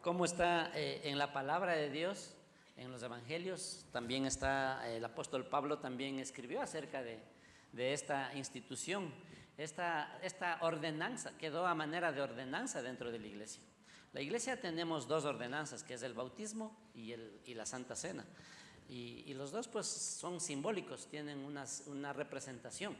cómo está en la palabra de Dios, en los evangelios. También está, el apóstol Pablo también escribió acerca de esta institución. Esta ordenanza quedó a manera de ordenanza dentro de la iglesia. La iglesia tenemos dos ordenanzas, que es el bautismo y la Santa Cena. Y los dos pues son simbólicos, tienen una representación,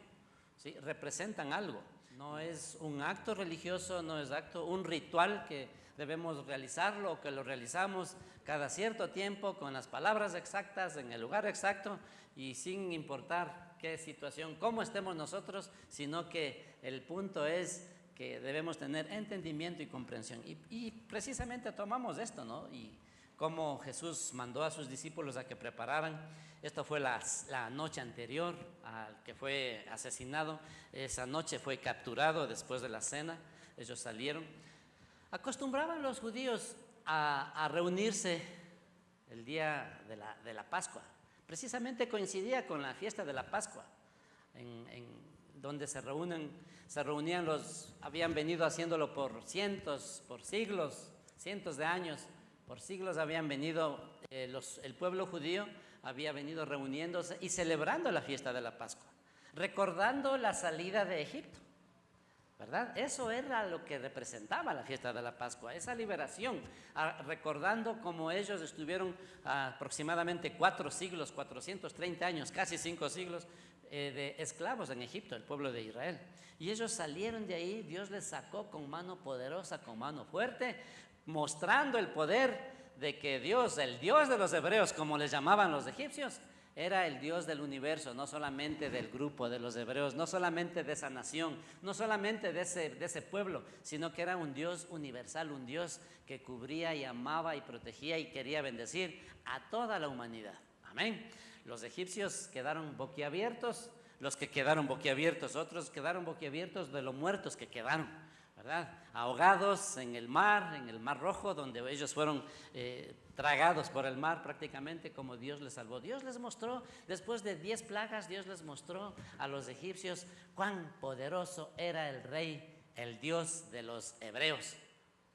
¿sí? Representan algo. No es un acto religioso, no es un ritual que debemos realizarlo o que lo realizamos cada cierto tiempo con las palabras exactas, en el lugar exacto y sin importar qué situación, cómo estemos nosotros, sino que el punto es que debemos tener entendimiento y comprensión. Y precisamente tomamos esto, ¿no? Y como Jesús mandó a sus discípulos a que prepararan. Esto fue la noche anterior al que fue asesinado. Esa noche fue capturado después de la cena. Ellos salieron. Acostumbraban los judíos a reunirse el día de la Pascua. Precisamente coincidía con la fiesta de la Pascua, donde se reunían habían venido haciéndolo por siglos, cientos de años. Por siglos habían venido, el pueblo judío había venido reuniéndose y celebrando la fiesta de la Pascua, recordando la salida de Egipto, ¿verdad? Eso era lo que representaba la fiesta de la Pascua, esa liberación, recordando cómo ellos estuvieron aproximadamente 4 siglos, 430 años, casi 5 siglos de esclavos en Egipto, el pueblo de Israel. Y ellos salieron de ahí, Dios les sacó con mano poderosa, con mano fuerte, mostrando el poder de que Dios, el Dios de los hebreos, como les llamaban los egipcios, era el Dios del universo, no solamente del grupo de los hebreos, no solamente de esa nación, no solamente de ese pueblo, sino que era un Dios universal, un Dios que cubría y amaba y protegía y quería bendecir a toda la humanidad. Amén. Los egipcios quedaron boquiabiertos, los que quedaron boquiabiertos, otros quedaron boquiabiertos de los muertos que quedaron, ¿verdad? Ahogados en el Mar Rojo, donde ellos fueron tragados por el mar prácticamente, como Dios les salvó. Dios les mostró, después de 10 plagas, Dios les mostró a los egipcios cuán poderoso era el Rey, el Dios de los hebreos,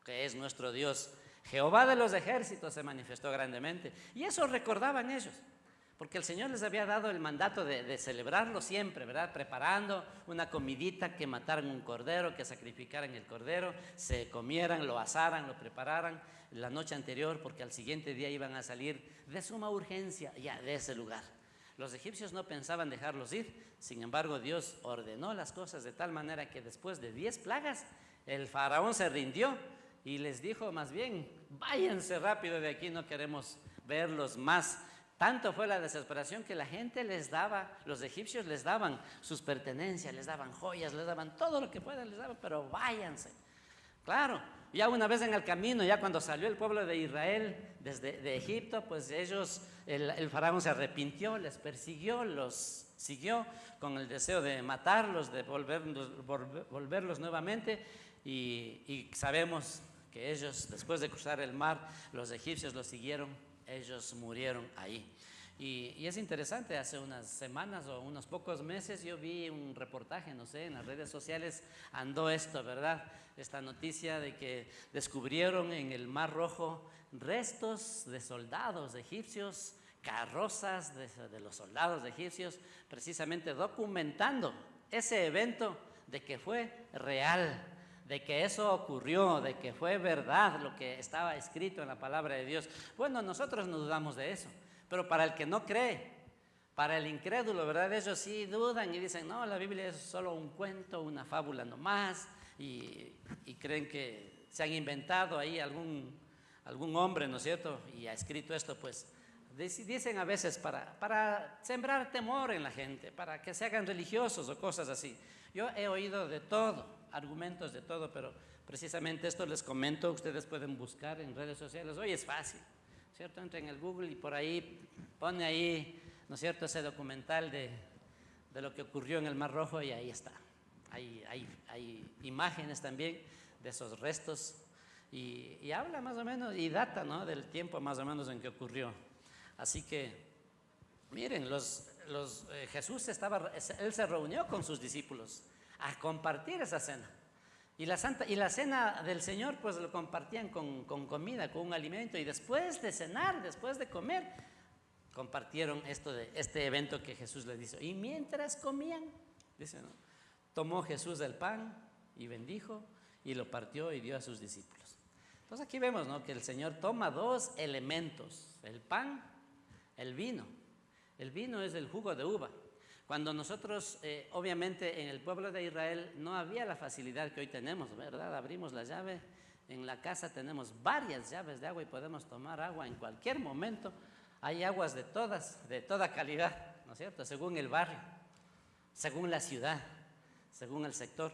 que es nuestro Dios. Jehová de los ejércitos se manifestó grandemente, y eso recordaban ellos, porque el Señor les había dado el mandato de celebrarlo siempre, ¿verdad? Preparando una comidita, que mataran un cordero, que sacrificaran el cordero, se comieran, lo asaran, lo prepararan la noche anterior, porque al siguiente día iban a salir de suma urgencia ya de ese lugar. Los egipcios no pensaban dejarlos ir, sin embargo Dios ordenó las cosas de tal manera que después de 10 plagas, el faraón se rindió y les dijo más bien: váyanse rápido de aquí, no queremos verlos más. Tanto fue la desesperación que la gente les daba, los egipcios les daban sus pertenencias, les daban joyas, les daban todo lo que puedan, les daban, pero váyanse. Claro, ya una vez en el camino, ya cuando salió el pueblo de Israel de Egipto, pues el faraón se arrepintió, les persiguió, los siguió con el deseo de matarlos, de volverlos nuevamente, y sabemos que ellos, después de cruzar el mar, los egipcios los siguieron. Ellos murieron ahí. Y es interesante, hace unas semanas o unos pocos meses yo vi un reportaje, no sé, en las redes sociales andó esto, ¿verdad? Esta noticia de que descubrieron en el Mar Rojo restos de soldados egipcios, carrozas de los soldados egipcios, precisamente documentando ese evento de que fue real, de que eso ocurrió, de que fue verdad lo que estaba escrito en la palabra de Dios. Bueno, nosotros no dudamos de eso, pero para el que no cree, para el incrédulo, ¿verdad? Ellos sí dudan y dicen: no, la Biblia es solo un cuento, una fábula nomás, y creen que se han inventado ahí algún hombre, ¿no es cierto? Y ha escrito esto, pues dicen a veces para sembrar temor en la gente, para que se hagan religiosos o cosas así. Yo he oído de todo, argumentos de todo, pero precisamente esto les comento. Ustedes pueden buscar en redes sociales, hoy es fácil, ¿cierto? Entra en el Google y por ahí pone ahí, ¿no es cierto?, ese documental de lo que ocurrió en el Mar Rojo, y ahí está. Hay imágenes también de esos restos y habla más o menos y data, ¿no?, del tiempo más o menos en que ocurrió. Así que miren, Jesús él se reunió con sus discípulos a compartir esa cena. Y la cena del Señor, pues lo compartían con comida, con un alimento. Y después de cenar, después de comer, compartieron este evento que Jesús les hizo. Y mientras comían, dice, ¿no?, tomó Jesús el pan y bendijo y lo partió y dio a sus discípulos. Entonces aquí vemos, ¿no?, que el Señor toma dos elementos, el pan, el vino. El vino es el jugo de uva. Cuando nosotros, obviamente en el pueblo de Israel no había la facilidad que hoy tenemos, ¿verdad? Abrimos la llave, en la casa tenemos varias llaves de agua y podemos tomar agua en cualquier momento. Hay aguas de toda calidad, ¿no es cierto? Según el barrio, según la ciudad, según el sector.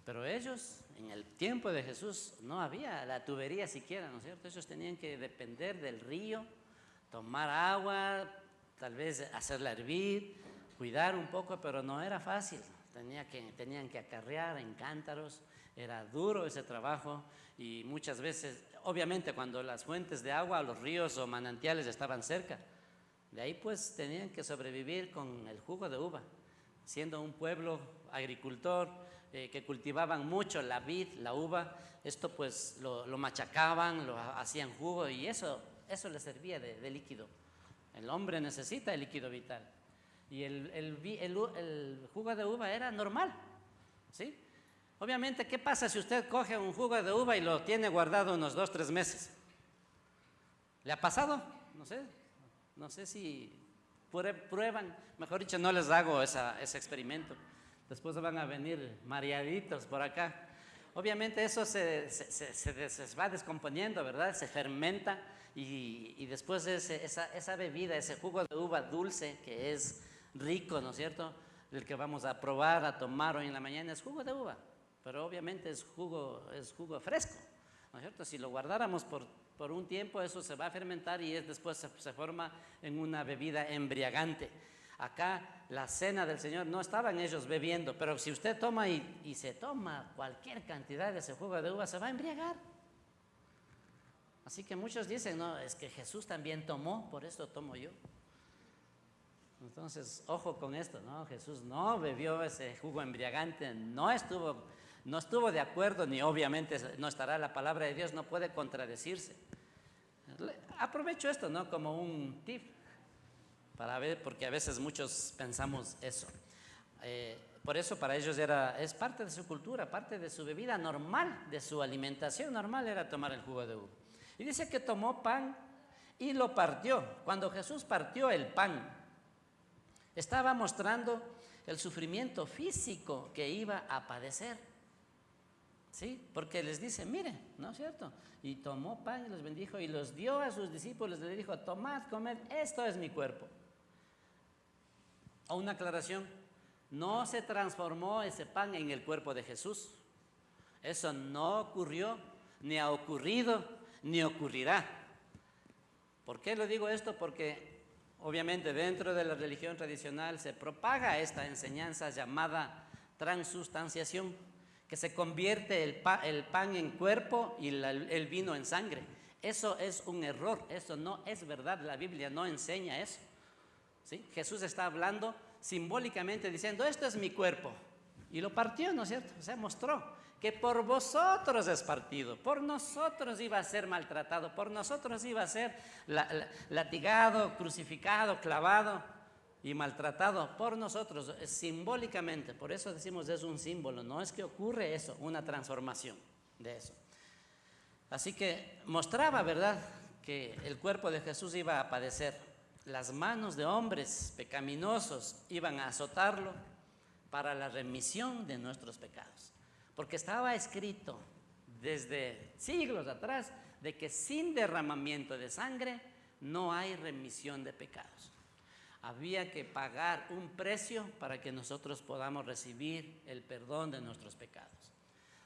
Pero ellos, en el tiempo de Jesús, no había la tubería siquiera, ¿no es cierto? Ellos tenían que depender del río, tomar agua, tal vez hacerla hervir, cuidar un poco, pero no era fácil. Tenían que acarrear en cántaros, era duro ese trabajo y muchas veces, obviamente cuando las fuentes de agua, los ríos o manantiales estaban cerca, de ahí pues tenían que sobrevivir con el jugo de uva, siendo un pueblo agricultor que cultivaban mucho la vid, la uva. Esto pues lo machacaban, lo hacían jugo y eso les servía de líquido. El hombre necesita el líquido vital. Y el jugo de uva era normal, ¿sí? Obviamente, ¿qué pasa si usted coge un jugo de uva y lo tiene guardado unos 2-3 meses? ¿Le ha pasado? No sé si prueban, mejor dicho, no les hago ese experimento. Después van a venir mareaditos por acá. Obviamente eso se va descomponiendo, ¿verdad? Se fermenta y después esa bebida, ese jugo de uva dulce que es rico, ¿no es cierto?, el que vamos a probar, a tomar hoy en la mañana, es jugo de uva, pero obviamente es jugo fresco, ¿no es cierto? Si lo guardáramos por un tiempo, eso se va a fermentar y después se forma en una bebida embriagante. Acá la cena del Señor no estaban ellos bebiendo, pero si usted toma y se toma cualquier cantidad de ese jugo de uva, se va a embriagar. Así que muchos dicen, no, es que Jesús también tomó, por eso tomo yo. Entonces, ojo con esto, ¿no? Jesús no bebió ese jugo embriagante, no estuvo de acuerdo, ni obviamente no estará. La palabra de Dios no puede contradecirse. Aprovecho esto, ¿no?, como un tip para ver, porque a veces muchos pensamos eso. Por eso para ellos es parte de su cultura, parte de su bebida normal, de su alimentación normal era tomar el jugo de uva. Y dice que tomó pan y lo partió. Cuando Jesús partió el pan, estaba mostrando el sufrimiento físico que iba a padecer, ¿sí? Porque les dice, miren, ¿no es cierto? Y tomó pan y los bendijo y los dio a sus discípulos, les dijo, tomad, comed, esto es mi cuerpo. O una aclaración, no se transformó ese pan en el cuerpo de Jesús. Eso no ocurrió, ni ha ocurrido, ni ocurrirá. ¿Por qué lo digo esto? Porque obviamente dentro de la religión tradicional se propaga esta enseñanza llamada transustanciación, que se convierte el pan en cuerpo y el vino en sangre. Eso es un error, eso no es verdad, la Biblia no enseña eso, ¿sí? Jesús está hablando simbólicamente diciendo, esto es mi cuerpo, y lo partió, ¿no es cierto? O sea, mostró que por vosotros es partido, por nosotros iba a ser maltratado, por nosotros iba a ser latigado, crucificado, clavado y maltratado, por nosotros, simbólicamente. Por eso decimos es un símbolo, no es que ocurre eso, una transformación de eso. Así que mostraba, ¿verdad?, que el cuerpo de Jesús iba a padecer. Las manos de hombres pecaminosos iban a azotarlo para la remisión de nuestros pecados. Porque estaba escrito desde siglos atrás de que sin derramamiento de sangre no hay remisión de pecados. Había que pagar un precio para que nosotros podamos recibir el perdón de nuestros pecados.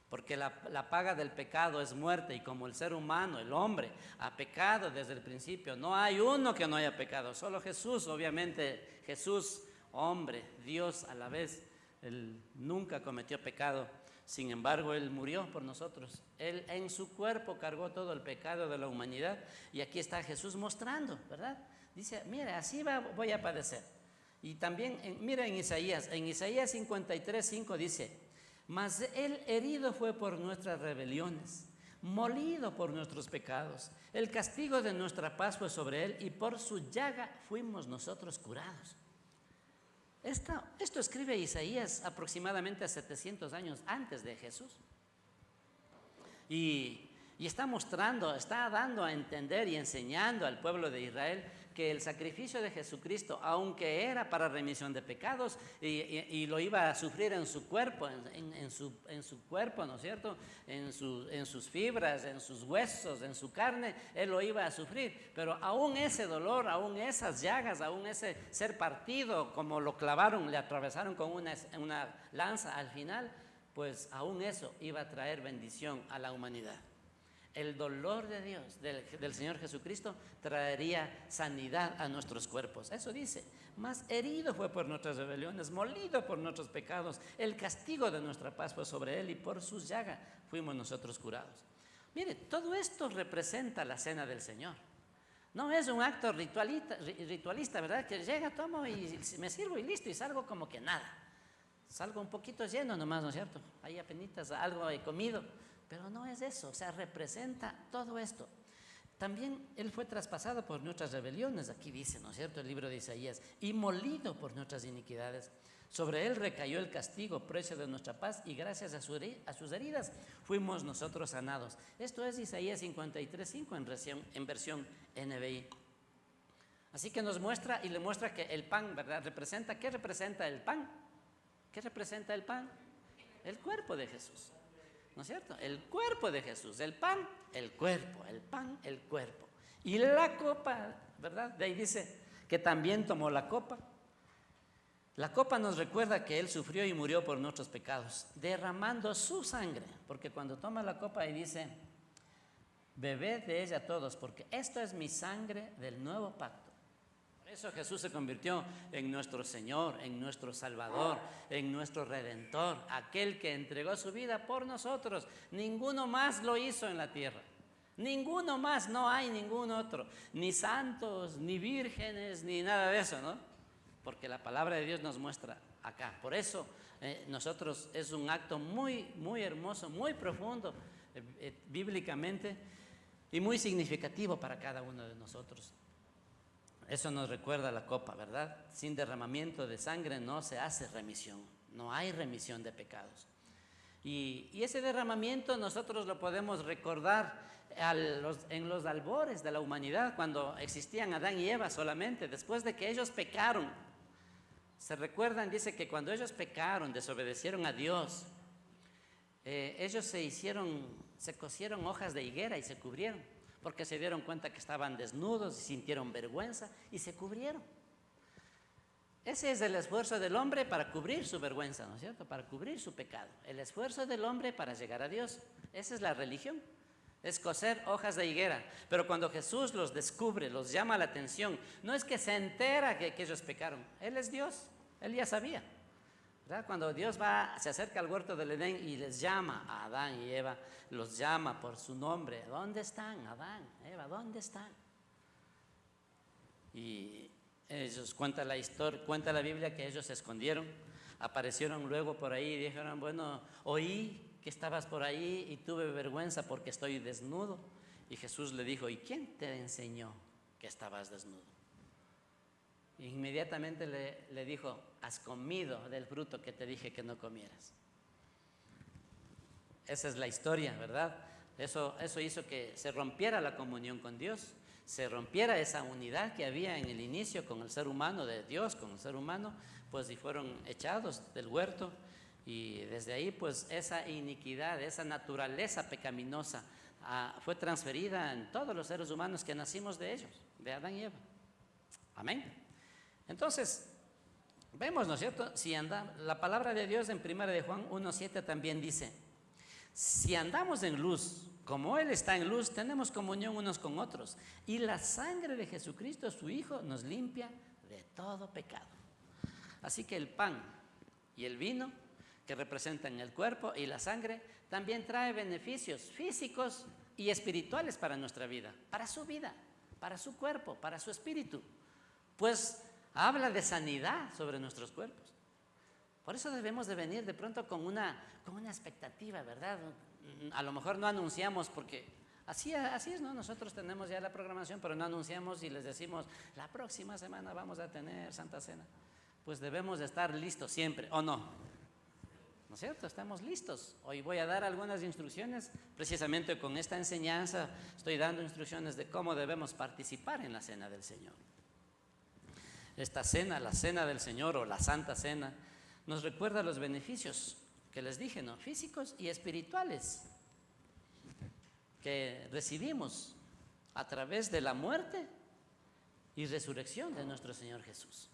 Porque la paga del pecado es muerte, y como el ser humano, el hombre, ha pecado desde el principio, no hay uno que no haya pecado, solo Jesús, obviamente Jesús, hombre, Dios a la vez, él nunca cometió pecado. Sin embargo, Él murió por nosotros. Él en su cuerpo cargó todo el pecado de la humanidad. Y aquí está Jesús mostrando, ¿verdad? Dice, mira, así voy a padecer. Y también, mira en Isaías 53:5 dice, Mas Él herido fue por nuestras rebeliones, molido por nuestros pecados. El castigo de nuestra paz fue sobre Él y por su llaga fuimos nosotros curados. Esto escribe Isaías aproximadamente 700 años antes de Jesús. Y está mostrando, está dando a entender y enseñando al pueblo de Israel que el sacrificio de Jesucristo, aunque era para remisión de pecados y lo iba a sufrir en su cuerpo, en su cuerpo, ¿no es cierto? En sus fibras, en sus huesos, en su carne, Él lo iba a sufrir. Pero aún ese dolor, aún esas llagas, aún ese ser partido, como lo clavaron, le atravesaron con una lanza al final, pues aún eso iba a traer bendición a la humanidad. El dolor de Dios, del Señor Jesucristo, traería sanidad a nuestros cuerpos. Eso dice, mas herido fue por nuestras rebeliones, molido por nuestros pecados. El castigo de nuestra paz fue sobre Él y por sus llagas fuimos nosotros curados. Mire, todo esto representa la cena del Señor. No es un acto ritualista, ¿verdad? Que llega, tomo y me sirvo y listo, y salgo como que nada. Salgo un poquito lleno nomás, ¿no es cierto? Ahí apenitas algo he comido. Pero no es eso, o sea, representa todo esto. También Él fue traspasado por nuestras rebeliones, aquí dice, ¿no es cierto?, el libro de Isaías, y molido por nuestras iniquidades. Sobre Él recayó el castigo, precio de nuestra paz, y gracias a sus heridas fuimos nosotros sanados. Esto es Isaías 53:5 en versión NBI. Así que nos muestra y le muestra que el pan, ¿verdad?, representa, ¿qué representa el pan? ¿Qué representa el pan? El cuerpo de Jesús. ¿No es cierto? El cuerpo de Jesús, el pan, el cuerpo, el pan, el cuerpo. Y la copa, ¿verdad? De ahí dice que también tomó la copa. La copa nos recuerda que Él sufrió y murió por nuestros pecados, derramando su sangre. Porque cuando toma la copa y dice, bebed de ella todos, porque esto es mi sangre del nuevo pacto. Por eso Jesús se convirtió en nuestro Señor, en nuestro Salvador, en nuestro Redentor, aquel que entregó su vida por nosotros. Ninguno más lo hizo en la tierra. Ninguno más, no hay ningún otro. Ni santos, ni vírgenes, ni nada de eso, ¿no? Porque la palabra de Dios nos muestra acá. Por eso nosotros es un acto muy, muy hermoso, muy profundo bíblicamente y muy significativo para cada uno de nosotros. Eso nos recuerda la copa, ¿verdad? Sin derramamiento de sangre no se hace remisión, no hay remisión de pecados. Y ese derramamiento nosotros lo podemos recordar en los albores de la humanidad, cuando existían Adán y Eva solamente, después de que ellos pecaron. Se recuerdan, dice que cuando ellos pecaron, desobedecieron a Dios, ellos se cosieron hojas de higuera y se cubrieron, porque se dieron cuenta que estaban desnudos y sintieron vergüenza y se cubrieron. Ese es el esfuerzo del hombre para cubrir su vergüenza, ¿no es cierto? Para cubrir su pecado. El esfuerzo del hombre para llegar a Dios. Esa es la religión. Es coser hojas de higuera. Pero cuando Jesús los descubre, los llama la atención, no es que se entera que ellos pecaron. Él es Dios. Él ya sabía, ¿verdad? Cuando Dios se acerca al huerto del Edén y les llama a Adán y Eva, los llama por su nombre. ¿Dónde están, Adán, Eva? ¿Dónde están? Y ellos, cuenta la Biblia que ellos se escondieron, aparecieron luego por ahí y dijeron, bueno, oí que estabas por ahí y tuve vergüenza porque estoy desnudo. Y Jesús le dijo, ¿y quién te enseñó que estabas desnudo? E inmediatamente le dijo, has comido del fruto que te dije que no comieras. Esa es la historia, ¿verdad? Eso hizo que se rompiera la comunión con Dios, se rompiera esa unidad que había en el inicio con el ser humano, de Dios con el ser humano, pues y fueron echados del huerto, y desde ahí pues esa iniquidad, esa naturaleza pecaminosa fue transferida en todos los seres humanos que nacimos de ellos, de Adán y Eva. Amén. Entonces, vemos, ¿no es cierto? La palabra de Dios en 1 de Juan 1:7 también dice, si andamos en luz, como Él está en luz, tenemos comunión unos con otros. Y la sangre de Jesucristo, su Hijo, nos limpia de todo pecado. Así que el pan y el vino, que representan el cuerpo y la sangre, también trae beneficios físicos y espirituales para nuestra vida, para su cuerpo, para su espíritu. Pues habla de sanidad sobre nuestros cuerpos. Por eso debemos de venir de pronto con una expectativa, ¿verdad? A lo mejor no anunciamos porque así es, ¿no? Nosotros tenemos ya la programación, pero no anunciamos y les decimos, la próxima semana vamos a tener Santa Cena. Pues debemos de estar listos siempre, ¿o no? ¿No es cierto? Estamos listos. Hoy voy a dar algunas instrucciones, precisamente con esta enseñanza estoy dando instrucciones de cómo debemos participar en la Cena del Señor. Esta cena, la Cena del Señor o la Santa Cena, nos recuerda los beneficios que les dije, ¿no? Físicos y espirituales que recibimos a través de la muerte y resurrección de nuestro Señor Jesús.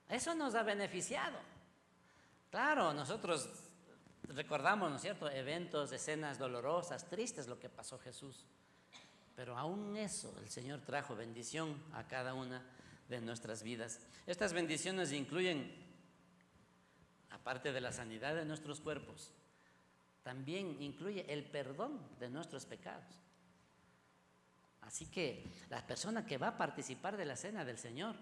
Eso nos ha beneficiado. Claro, nosotros recordamos, ¿no es cierto?, eventos, escenas dolorosas, tristes, lo que pasó Jesús. Pero aún eso, el Señor trajo bendición a cada una de nuestras vidas. Estas bendiciones incluyen, aparte de la sanidad de nuestros cuerpos, también incluye el perdón de nuestros pecados. Así que la persona que va a participar de la Cena del Señor,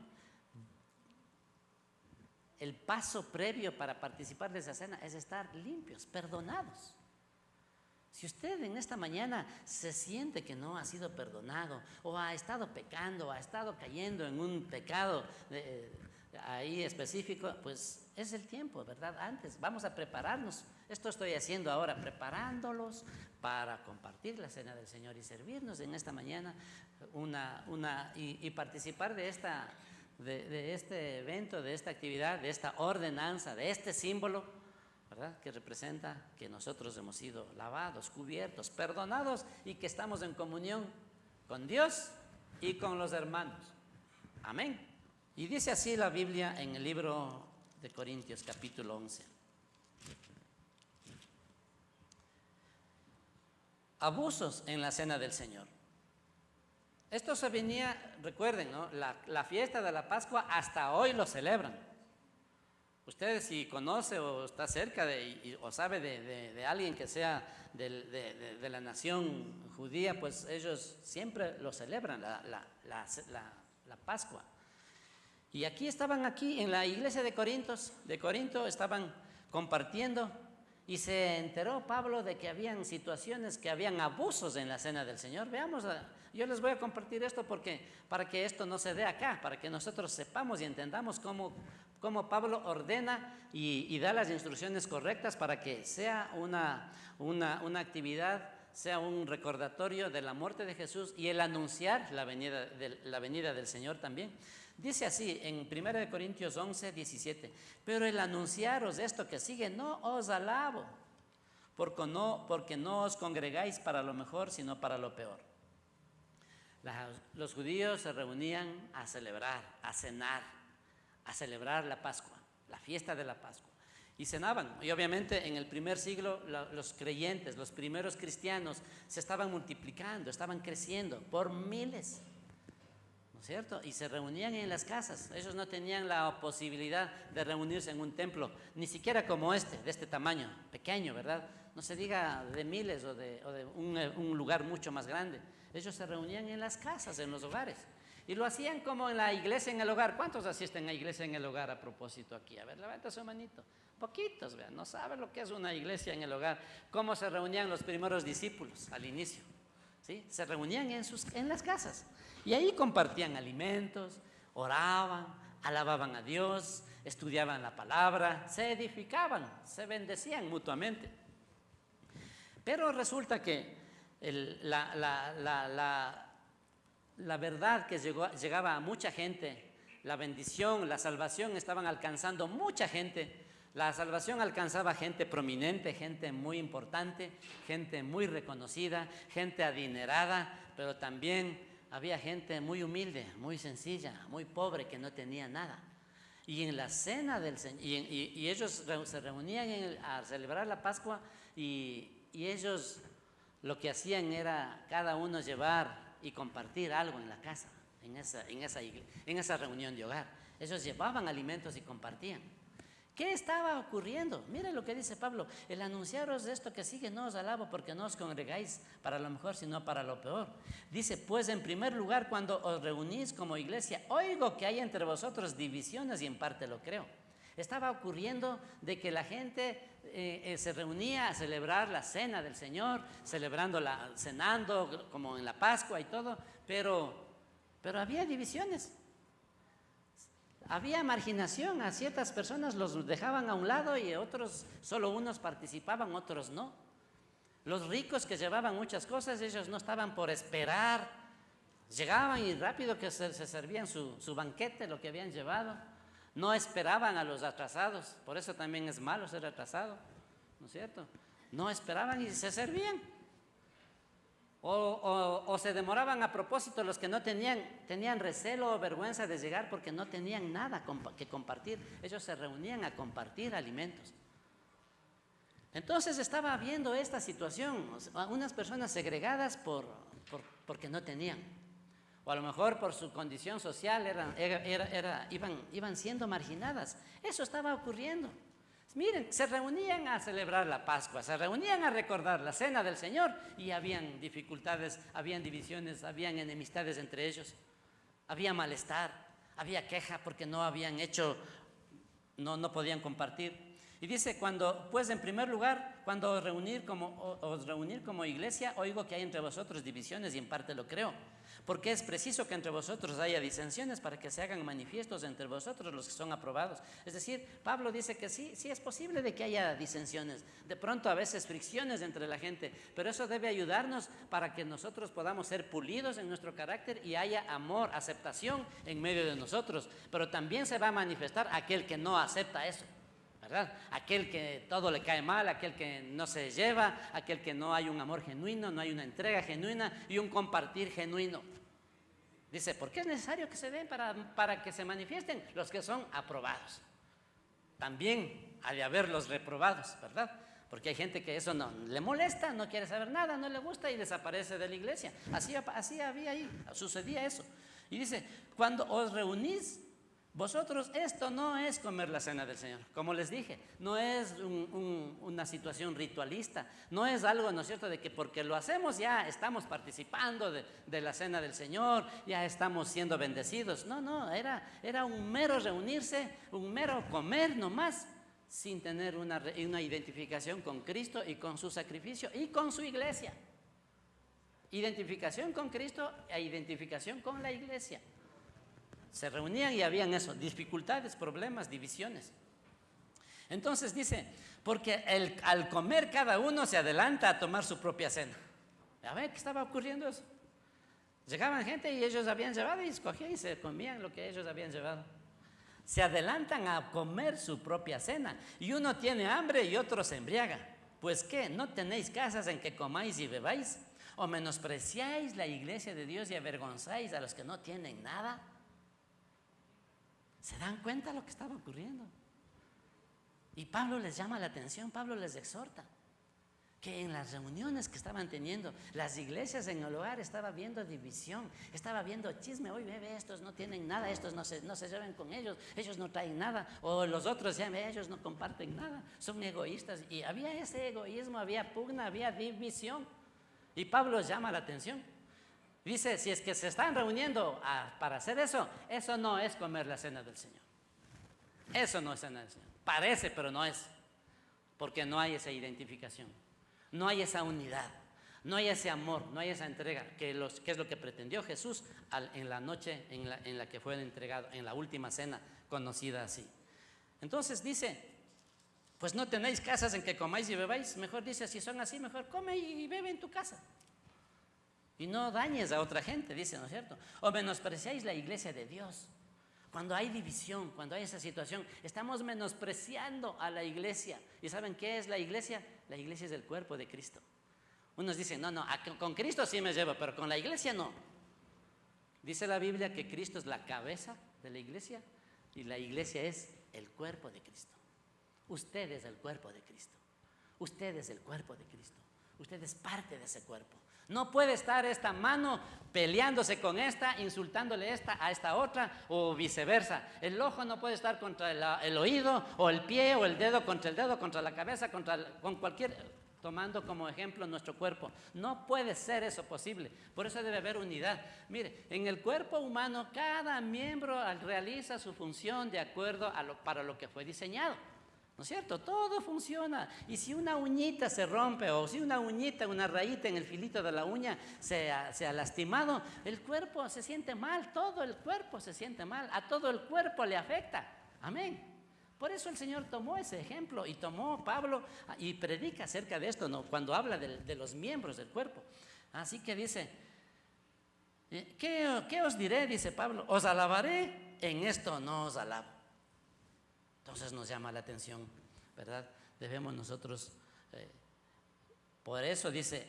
el paso previo para participar de esa cena es estar limpios, perdonados. Si usted en esta mañana se siente que no ha sido perdonado, o ha estado pecando, o ha estado cayendo en un pecado ahí específico, pues es el tiempo, ¿verdad? Antes, vamos a prepararnos. Esto estoy haciendo ahora, preparándolos para compartir la Cena del Señor y servirnos en esta mañana y participar de este evento, de esta actividad, de esta ordenanza, de este símbolo, ¿verdad?, que representa que nosotros hemos sido lavados, cubiertos, perdonados y que estamos en comunión con Dios y con los hermanos. Amén. Y dice así la Biblia en el libro de Corintios, capítulo 11. Abusos en la Cena del Señor. Esto se venía, recuerden, ¿no?, la fiesta de la Pascua hasta hoy lo celebran. Ustedes, si conoce o está cerca o sabe de alguien que sea de la nación judía, pues ellos siempre lo celebran, la Pascua. Y estaban en la iglesia de Corinto estaban compartiendo, y se enteró Pablo de que habían situaciones, que habían abusos en la Cena del Señor. Veamos, yo les voy a compartir esto para que esto no se dé acá, para que nosotros sepamos y entendamos cómo Pablo ordena y da las instrucciones correctas para que sea una actividad, sea un recordatorio de la muerte de Jesús y el anunciar la venida del Señor también. Dice así en 1 Corintios 11, 17: pero el anunciaros esto que sigue no os alabo, porque no os congregáis para lo mejor, sino para lo peor. Los judíos se reunían a celebrar, a cenar, a celebrar la Pascua, la fiesta de la Pascua. Y cenaban, y obviamente en el primer siglo los creyentes, los primeros cristianos se estaban multiplicando, estaban creciendo por miles, ¿no es cierto? Y se reunían en las casas. Ellos no tenían la posibilidad de reunirse en un templo, ni siquiera como de este tamaño, pequeño, ¿verdad? No se diga de miles o de un lugar mucho más grande. Ellos se reunían en las casas, en los hogares. Y lo hacían como en la iglesia en el hogar. ¿Cuántos asisten a iglesia en el hogar a propósito aquí? A ver, levanta su manito. Poquitos, vean, no saben lo que es una iglesia en el hogar. Cómo se reunían los primeros discípulos al inicio, ¿sí? Se reunían en las casas y ahí compartían alimentos, oraban, alababan a Dios, estudiaban la palabra, se edificaban, se bendecían mutuamente. Pero resulta que la verdad que llegaba a mucha gente, la bendición, la salvación estaban alcanzando mucha gente. La salvación alcanzaba gente prominente, gente muy importante, gente muy reconocida, gente adinerada, pero también había gente muy humilde, muy sencilla, muy pobre, que no tenía nada. Y en la cena del Señor, y ellos se reunían a celebrar la Pascua, y ellos lo que hacían era cada uno llevar y compartir algo en la casa, en esa reunión de hogar. Ellos llevaban alimentos y compartían. ¿Qué estaba ocurriendo? Mire lo que dice Pablo: el anunciaros de esto que sigue no os alabo, porque no os congregáis para lo mejor, sino para lo peor. Dice: pues en primer lugar, cuando os reunís como iglesia, oigo que hay entre vosotros divisiones, y en parte lo creo. Estaba ocurriendo de que la gente se reunía a celebrar la cena del Señor, cenando como en la Pascua y todo, pero había divisiones. Había marginación, a ciertas personas los dejaban a un lado y otros, solo unos participaban, otros no. Los ricos que llevaban muchas cosas, ellos no estaban por esperar, llegaban y rápido que se servían su banquete, lo que habían llevado. No esperaban a los atrasados, por eso también es malo ser atrasado, ¿no es cierto? No esperaban y se servían. O se demoraban a propósito los que no tenían recelo o vergüenza de llegar porque no tenían nada que compartir. Ellos se reunían a compartir alimentos. Entonces estaba habiendo esta situación, unas personas segregadas porque no tenían, o a lo mejor por su condición social iban siendo marginadas. Eso estaba ocurriendo. Miren, se reunían a celebrar la Pascua, se reunían a recordar la cena del Señor y habían dificultades, habían divisiones, habían enemistades entre ellos, había malestar, había queja porque no habían hecho, no podían compartir. Y dice, pues en primer lugar, cuando os reunir como iglesia, oigo que hay entre vosotros divisiones y en parte lo creo. Porque es preciso que entre vosotros haya disensiones para que se hagan manifiestos entre vosotros los que son aprobados. Es decir, Pablo dice que sí es posible de que haya disensiones, de pronto a veces fricciones entre la gente, pero eso debe ayudarnos para que nosotros podamos ser pulidos en nuestro carácter y haya amor, aceptación en medio de nosotros. Pero también se va a manifestar aquel que no acepta eso, ¿verdad? Aquel que todo le cae mal, aquel que no se lleva, aquel que no hay un amor genuino, no hay una entrega genuina y un compartir genuino. Dice, ¿por qué es necesario que se den para que se manifiesten los que son aprobados? También ha de haber los reprobados, ¿verdad? Porque hay gente que eso no le molesta, no quiere saber nada, no le gusta y desaparece de la iglesia. Así había ahí, sucedía eso. Y dice, cuando os reunís, vosotros, esto no es comer la cena del Señor, como les dije, no es una situación ritualista, no es algo, ¿no es cierto?, de que porque lo hacemos ya estamos participando de la cena del Señor, ya estamos siendo bendecidos. No, era un mero reunirse, un mero comer nomás, sin tener una identificación con Cristo y con su sacrificio y con su iglesia. Identificación con Cristo e identificación con la iglesia. Se reunían y habían eso, dificultades, problemas, divisiones. Entonces dice, porque al comer cada uno se adelanta a tomar su propia cena. A ver, ¿qué estaba ocurriendo eso? Llegaban gente y ellos habían llevado y escogían y se comían lo que ellos habían llevado. Se adelantan a comer su propia cena. Y uno tiene hambre y otro se embriaga. Pues ¿qué? ¿No tenéis casas en que comáis y bebáis? ¿O menospreciáis la iglesia de Dios y avergonzáis a los que no tienen nada? ¿Se dan cuenta de lo que estaba ocurriendo? Y Pablo les llama la atención, Pablo les exhorta que en las reuniones que estaban teniendo, las iglesias en el hogar estaba viendo división, estaba viendo chisme. Hoy ve, estos no tienen nada, estos no se llevan con ellos no traen nada, o los otros ya ellos no comparten nada, son egoístas. Y había ese egoísmo, había pugna, había división. Y Pablo llama la atención. Dice, si es que se están reuniendo para hacer eso, eso no es comer la cena del Señor. Eso no es cena del Señor. Parece, pero no es. Porque no hay esa identificación. No hay esa unidad. No hay ese amor, no hay esa entrega, que es lo que pretendió Jesús en la noche en la que fue entregado, en la última cena conocida así. Entonces dice, pues no tenéis casas en que comáis y bebáis. Mejor dice, si son así, mejor come y bebe en tu casa. Y no dañes a otra gente, dice, ¿no es cierto? O menospreciáis la iglesia de Dios. Cuando hay división, cuando hay esa situación, estamos menospreciando a la iglesia. ¿Y saben qué es la iglesia? La iglesia es el cuerpo de Cristo. Unos dicen, no, con Cristo sí me llevo, pero con la iglesia no. Dice la Biblia que Cristo es la cabeza de la iglesia y la iglesia es el cuerpo de Cristo. Usted es el cuerpo de Cristo. Usted es el cuerpo de Cristo. Usted es parte de ese cuerpo. No puede estar esta mano peleándose con esta, insultándole a esta otra o viceversa. El ojo no puede estar contra el oído, o el pie o el dedo contra la cabeza, con cualquier. tomando como ejemplo nuestro cuerpo. No puede ser eso posible. Por eso debe haber unidad. Mire, en el cuerpo humano cada miembro realiza su función de acuerdo para lo que fue diseñado. ¿No es cierto? Todo funciona. Y si una uñita se rompe o si una uñita, una rayita en el filito de la uña se ha lastimado, el cuerpo se siente mal, todo el cuerpo se siente mal, a todo el cuerpo le afecta. Amén. Por eso el Señor tomó ese ejemplo y tomó Pablo y predica acerca de esto, ¿no? Cuando habla de los miembros del cuerpo. Así que dice, ¿qué os diré? Dice Pablo, os alabaré, en esto no os alabo. Entonces nos llama la atención, ¿verdad? Debemos nosotros, por eso dice,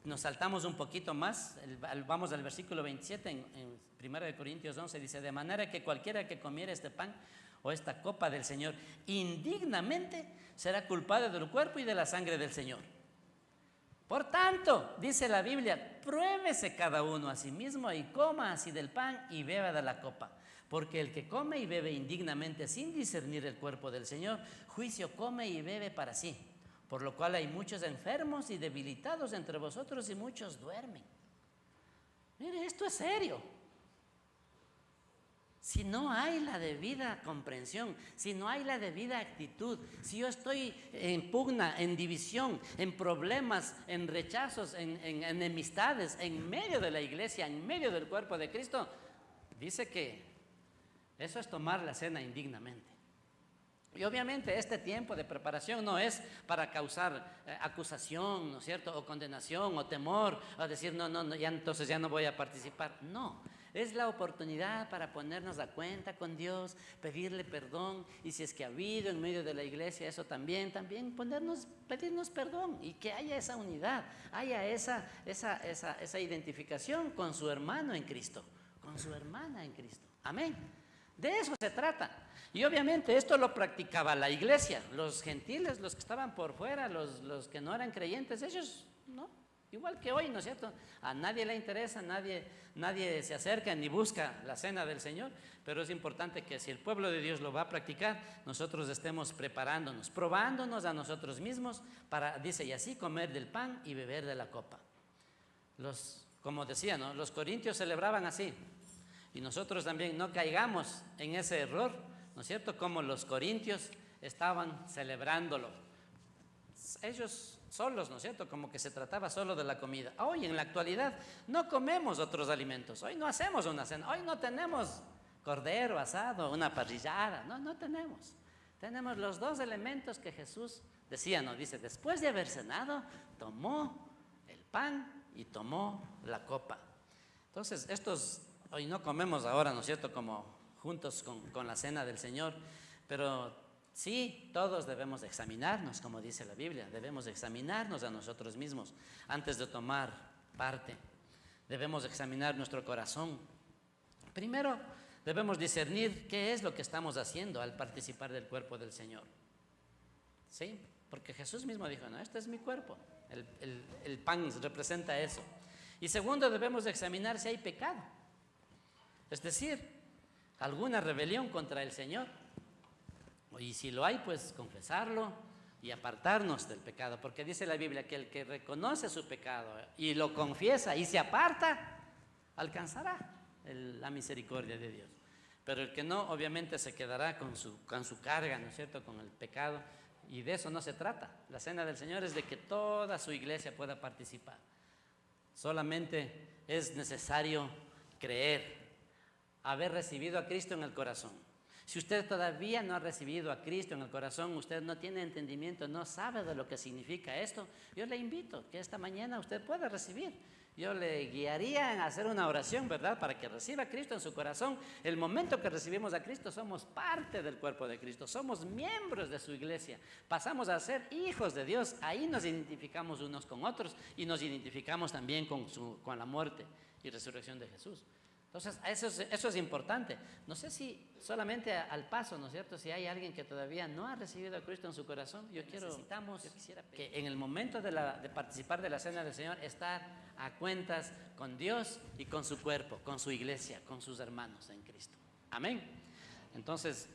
nos saltamos un poquito más, vamos al versículo 27 en 1 Corintios 11, dice, de manera que cualquiera que comiere este pan o esta copa del Señor indignamente será culpado del cuerpo y de la sangre del Señor. Por tanto, dice la Biblia, pruébese cada uno a sí mismo y coma así del pan y beba de la copa. Porque el que come y bebe indignamente sin discernir el cuerpo del Señor, juicio come y bebe para sí. Por lo cual hay muchos enfermos y debilitados entre vosotros y muchos duermen. Mire, esto es serio. Si no hay la debida comprensión, si no hay la debida actitud, si yo estoy en pugna, en división, en problemas, en rechazos, en enemistades, en medio de la iglesia, en medio del cuerpo de Cristo, dice que eso es tomar la cena indignamente. Y obviamente este tiempo de preparación no es para causar acusación, ¿no es cierto? O condenación, o temor, o decir, no, ya, entonces ya no voy a participar. No, es la oportunidad para ponernos a cuenta con Dios, pedirle perdón, y si es que ha habido en medio de la iglesia eso también pedirnos perdón, y que haya esa unidad, haya esa identificación con su hermano en Cristo, con su hermana en Cristo. Amén. De eso se trata. Y obviamente esto lo practicaba la iglesia. Los gentiles, los que estaban por fuera, los que no eran creyentes, ellos no. Igual que hoy, ¿no es cierto? A nadie le interesa, nadie se acerca ni busca la cena del Señor. Pero es importante que si el pueblo de Dios lo va a practicar, nosotros estemos preparándonos, probándonos a nosotros mismos para, dice, y así comer del pan y beber de la copa. Como decía, ¿no? Los corintios celebraban así. Y nosotros también no caigamos en ese error, ¿no es cierto? Como los corintios estaban celebrándolo. Ellos solos, ¿no es cierto? Como que se trataba solo de la comida. Hoy en la actualidad no comemos otros alimentos. Hoy no hacemos una cena. Hoy no tenemos cordero asado, una parrillada. No tenemos. Tenemos los dos elementos que Jesús decía, ¿no? Dice, después de haber cenado, tomó el pan y tomó la copa. Entonces, hoy no comemos ahora, ¿no es cierto?, como juntos con la cena del Señor, pero sí, todos debemos examinarnos, como dice la Biblia, debemos examinarnos a nosotros mismos antes de tomar parte. Debemos examinar nuestro corazón. Primero, debemos discernir qué es lo que estamos haciendo al participar del cuerpo del Señor. ¿Sí? Porque Jesús mismo dijo, no, este es mi cuerpo. El pan representa eso. Y segundo, debemos examinar si hay pecado. Es decir, alguna rebelión contra el Señor. Y si lo hay, pues confesarlo y apartarnos del pecado. Porque dice la Biblia que el que reconoce su pecado y lo confiesa y se aparta, alcanzará la misericordia de Dios. Pero el que no, obviamente se quedará con su carga, ¿no es cierto?, con el pecado. Y de eso no se trata. La cena del Señor es de que toda su iglesia pueda participar. Solamente es necesario creer, haber recibido a Cristo en el corazón. Si usted todavía no ha recibido a Cristo en el corazón, usted no tiene entendimiento, no sabe de lo que significa esto, yo le invito que esta mañana usted pueda recibir. Yo le guiaría en hacer una oración, ¿verdad?, para que reciba a Cristo en su corazón. El momento que recibimos a Cristo, somos parte del cuerpo de Cristo, somos miembros de su iglesia, pasamos a ser hijos de Dios. Ahí nos identificamos unos con otros y nos identificamos también con la muerte y resurrección de Jesús. Entonces, eso es importante. No sé si solamente al paso, ¿no es cierto?, si hay alguien que todavía no ha recibido a Cristo en su corazón, yo quisiera que en el momento de participar de la cena del Señor, estar a cuentas con Dios y con su cuerpo, con su iglesia, con sus hermanos en Cristo. Amén. Entonces,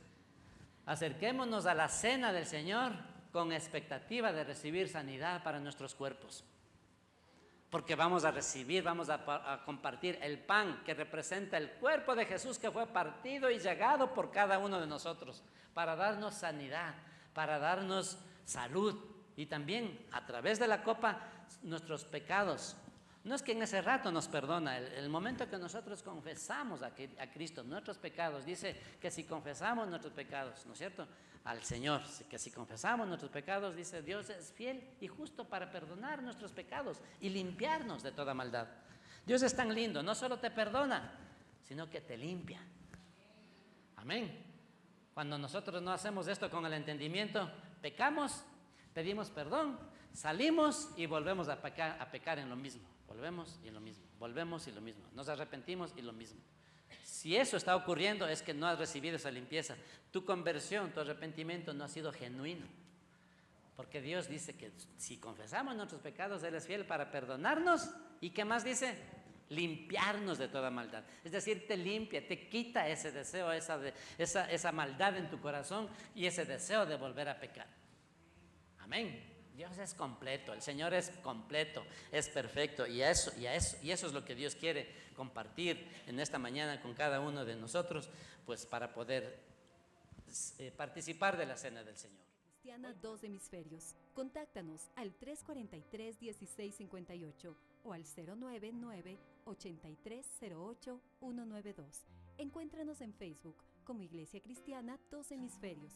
acerquémonos a la cena del Señor con expectativa de recibir sanidad para nuestros cuerpos. Porque vamos a recibir, vamos a compartir el pan que representa el cuerpo de Jesús, que fue partido y llagado por cada uno de nosotros, para darnos sanidad, para darnos salud, y también a través de la copa nuestros pecados. No es que en ese rato nos perdona, el momento que nosotros confesamos a Cristo nuestros pecados, dice que si confesamos nuestros pecados, ¿no es cierto?, al Señor, que si confesamos nuestros pecados, dice Dios es fiel y justo para perdonar nuestros pecados y limpiarnos de toda maldad. Dios es tan lindo, no solo te perdona, sino que te limpia. Amén. Cuando nosotros no hacemos esto con el entendimiento, pecamos, pedimos perdón, salimos y volvemos a pecar en lo mismo. Volvemos y lo mismo, volvemos y lo mismo. Nos arrepentimos y lo mismo. Si eso está ocurriendo, es que no has recibido esa limpieza. Tu conversión, tu arrepentimiento no ha sido genuino. Porque Dios dice que si confesamos nuestros pecados, Él es fiel para perdonarnos. ¿Y qué más dice? Limpiarnos de toda maldad. Es decir, te limpia, te quita ese deseo, esa maldad en tu corazón y ese deseo de volver a pecar. Amén. Dios es completo, el Señor es completo, es perfecto, y eso es lo que Dios quiere compartir en esta mañana con cada uno de nosotros, pues para poder participar de la cena del Señor. Cristiana Dos Hemisferios. Contáctanos al 343-1658 o al 099-8308-192. Encuéntranos en Facebook como Iglesia Cristiana Dos Hemisferios.